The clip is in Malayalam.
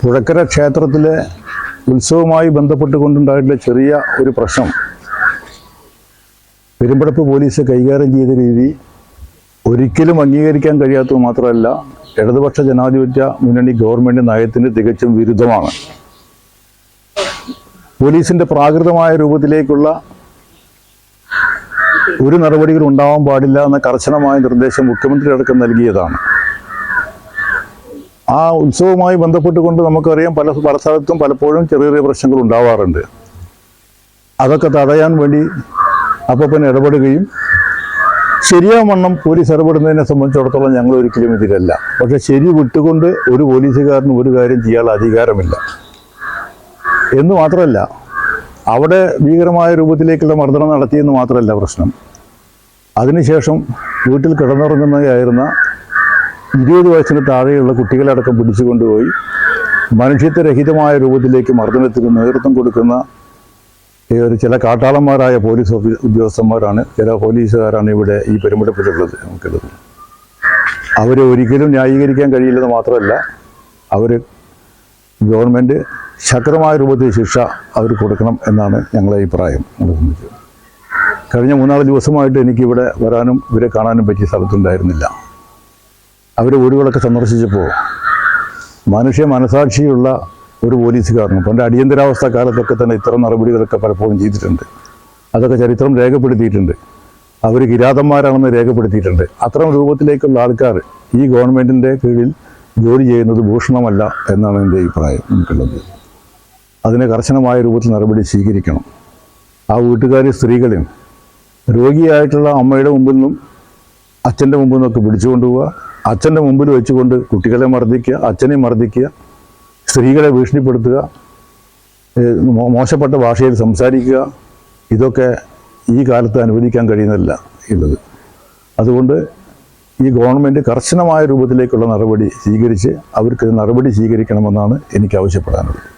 പുഴക്കര ക്ഷേത്രത്തിലെ ഉത്സവവുമായി ബന്ധപ്പെട്ടുകൊണ്ടുണ്ടായിട്ടുള്ള ചെറിയ ഒരു പ്രശ്നം പെരുമ്പടപ്പ് പോലീസ് കൈകാര്യം ചെയ്ത രീതി ഒരിക്കലും അംഗീകരിക്കാൻ കഴിയാത്തത് മാത്രമല്ല, ഇടതുപക്ഷ ജനാധിപത്യ മുന്നണി ഗവൺമെൻറ് നയത്തിന് തികച്ചും വിരുദ്ധമാണ്. പോലീസിൻ്റെ പ്രാകൃതമായ രൂപത്തിലേക്കുള്ള ഒരു നടപടികൾ ഉണ്ടാവാൻ പാടില്ല എന്ന കർശനമായ നിർദ്ദേശം മുഖ്യമന്ത്രി അടക്കം നൽകിയതാണ്. ആ ഉത്സവവുമായി ബന്ധപ്പെട്ടുകൊണ്ട് നമുക്കറിയാം പല സ്ഥലത്തും പലപ്പോഴും ചെറിയ ചെറിയ പ്രശ്നങ്ങൾ ഉണ്ടാവാറുണ്ട്. അതൊക്കെ തടയാൻ വേണ്ടി അപ്പം ഇടപെടുകയും ശരിയാവണ്ണം പോലീസ് ഇടപെടുന്നതിനെ സംബന്ധിച്ചിടത്തോളം ഞങ്ങൾ ഒരിക്കലും എതിരല്ല. പക്ഷെ ശരി വിട്ടുകൊണ്ട് ഒരു പോലീസുകാരനും ഒരു കാര്യം ചെയ്യാനുള്ള അധികാരമില്ല എന്ന് മാത്രമല്ല, അവിടെ ഭീകരമായ രൂപത്തിലേക്കുള്ള മർദ്ദനം നടത്തിയെന്ന് മാത്രമല്ല പ്രശ്നം. അതിനുശേഷം വീട്ടിൽ കിടന്നുറങ്ങുന്നതായിരുന്ന 20 വയസ്സിന് താഴെയുള്ള കുട്ടികളടക്കം പിടിച്ചുകൊണ്ടുപോയി മനുഷ്യത്വരഹിതമായ രൂപത്തിലേക്ക് മർദ്ദനത്തിന് നേതൃത്വം കൊടുക്കുന്ന ചില കാട്ടാളന്മാരായ പോലീസ് ഉദ്യോഗസ്ഥന്മാരാണ്, ചില പോലീസുകാരാണ് ഇവിടെ ഈ പെരുമ്പടപ്പിലുള്ളത്. നമുക്കുള്ളത് അവരെ ഒരിക്കലും ന്യായീകരിക്കാൻ കഴിയില്ലെന്ന് മാത്രമല്ല, അവർ ഗവൺമെൻറ് ശക്തമായ രൂപത്തിൽ ശിക്ഷ അവർ കൊടുക്കണം എന്നാണ് ഞങ്ങളുടെ അഭിപ്രായം. കഴിഞ്ഞ 3-4 ദിവസമായിട്ട് എനിക്കിവിടെ വരാനും ഇവരെ കാണാനും പറ്റിയ സ്ഥലത്തുണ്ടായിരുന്നില്ല. അവർ വീടുകളൊക്കെ സന്ദർശിച്ചപ്പോൾ മനുഷ്യ മനസാക്ഷിയുള്ള ഒരു പോലീസുകാരനും പണ്ട് അടിയന്തരാവസ്ഥ കാലത്തൊക്കെ തന്നെ ഇത്തരം നടപടികളൊക്കെ പലപ്പോഴും ചെയ്തിട്ടുണ്ട്. അതൊക്കെ ചരിത്രം രേഖപ്പെടുത്തിയിട്ടുണ്ട്. അവർ കിരാതന്മാരാണെന്ന് രേഖപ്പെടുത്തിയിട്ടുണ്ട്. അത്തരം രൂപത്തിലേക്കുള്ള ആൾക്കാർ ഈ ഗവൺമെൻറ്റിൻ്റെ കീഴിൽ ജോലി ചെയ്യുന്നത് ഭൂഷണമല്ല എന്നാണ് എൻ്റെ അഭിപ്രായം എനിക്കുള്ളത്. അതിനെ കർശനമായ രൂപത്തിൽ നടപടി സ്വീകരിക്കണം. ആ വീട്ടുകാർ സ്ത്രീകളെയും രോഗിയായിട്ടുള്ള അമ്മയുടെ മുമ്പിൽ നിന്നും അച്ഛൻ്റെ മുമ്പിൽ നിന്നൊക്കെ പിടിച്ചുകൊണ്ടുപോവുക, അച്ഛൻ്റെ മുമ്പിൽ വെച്ചുകൊണ്ട് കുട്ടികളെ മർദ്ദിക്കുക, അച്ഛനെ മർദ്ദിക്കുക, സ്ത്രീകളെ ഭീഷണിപ്പെടുത്തുക, മോശപ്പെട്ട ഭാഷയിൽ സംസാരിക്കുക, ഇതൊക്കെ ഈ കാലത്ത് അനുവദിക്കാൻ കഴിയുന്നതല്ല ഉള്ളത്. അതുകൊണ്ട് ഈ ഗവൺമെൻറ് കർശനമായ രൂപത്തിലേക്കുള്ള നടപടി സ്വീകരിച്ച് അവർക്ക് നടപടി സ്വീകരിക്കണമെന്നാണ് എനിക്ക് ആവശ്യപ്പെടാനുള്ളത്.